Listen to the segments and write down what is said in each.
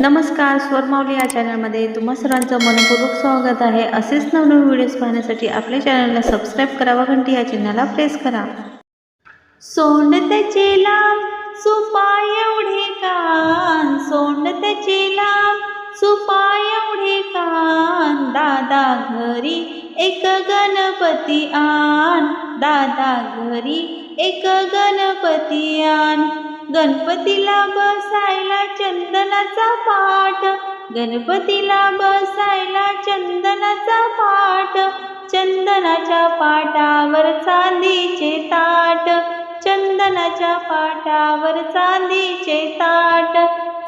नमस्कार, स्वरमावली या चॅनलमध्ये तुम्हा सर्वांचं मनपूर्वक स्वागत आहे। असेच नवनवीन व्हिडिओज पाहण्यासाठी आपल्या चॅनलला सबस्क्राईब करा व घंटी या चिन्हाला प्रेस करा। सोंड त्याचे लांब सुपाय एवढे कान, सोंड त्याचे लांब सुपाय एवढे कान, दादा घरी एक गणपती आण, दादा घरी एक गणपती आण। गणपतीला बसायला चंदनाचा पाट, गणपतीला बसायला चंदनाचा पाट, चंदनाच्या पाटावर चांदीचे ताट, चंदनाच्या पाटावर चांदीचे ताट,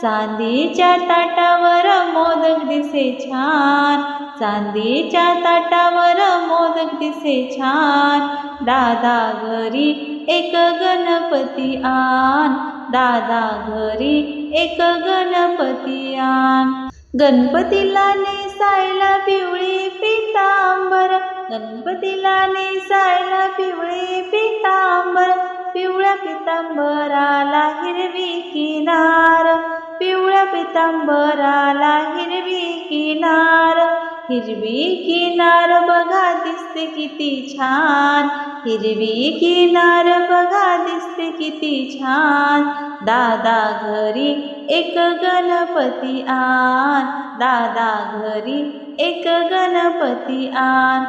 चांदीच्या ताटावर मोदक दिसे छान, चांदीच्या ताटावर मोदक दिसे छान। दादा घरी एक गणपती आण, दादा घरी एक गणपती आण। गणपतीला नेसायला पिवळी पितांबर, गणपतीला नेसायला पिवळी पितांबर, पिवळ्या पितांबराला हिरवी किनार, पिवळ्या पितांबराला हिरवी किनार, हिरवी किनार बघा दिसते किती छान, हिरवी किनार बघा दिसते किती छान। दादा घरी एक गणपती आण, दादा घरी एक गणपती आण।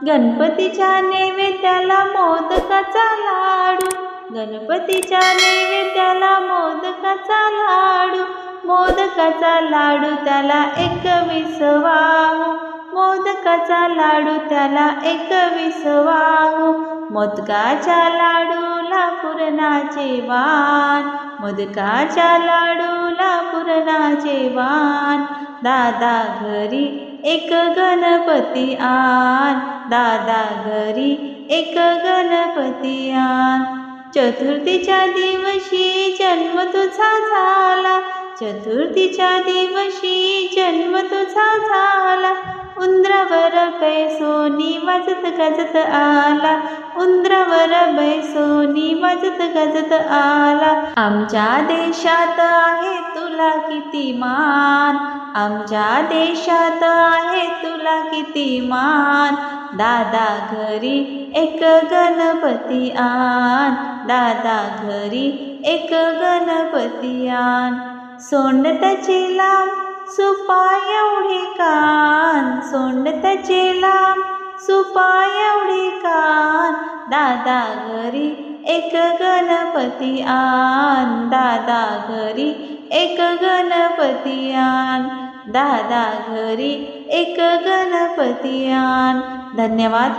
गणपतीच्या नैवेद्याला मोदकाचा लाडू, गणपतीच्या नैवेद्याला मोदकाचा लाडू, मोदकाचा लाडू त्याला 21 वाहू, मोदकाचा लाडू त्याला 21 वाहू। मोदकाच्या लाडूला पुरणाचे वाण, मोदकाच्या लाडूला पुरणाचे वाण। दादा घरी एक गणपती आण, दादा घरी एक गणपती आण। चतुर्थीच्या दिवशी जन्म तुझा झाला, चतुर्थीच्या दिवशी जन्म तुझा झाला, उंदरावर बैसोनी वाजत गाजत आला, उंदरावर बैसोनी वाजत गाजत आला। आमच्या देशात आहे तुला किती मान, आमच्या देशात आहे तुला किती मान। दादा घरी एक गणपती आण, दादा घरी एक गणपती आण। सोंड त्याचे लांब सुपाय एवढे कान, सोंड त्याचे लांब सुपाय एवढे कान, दादा घरी एक गणपती आण, दादा घरी एक गणपती आण, दादा घरी एक गणपती आण। धन्यवाद।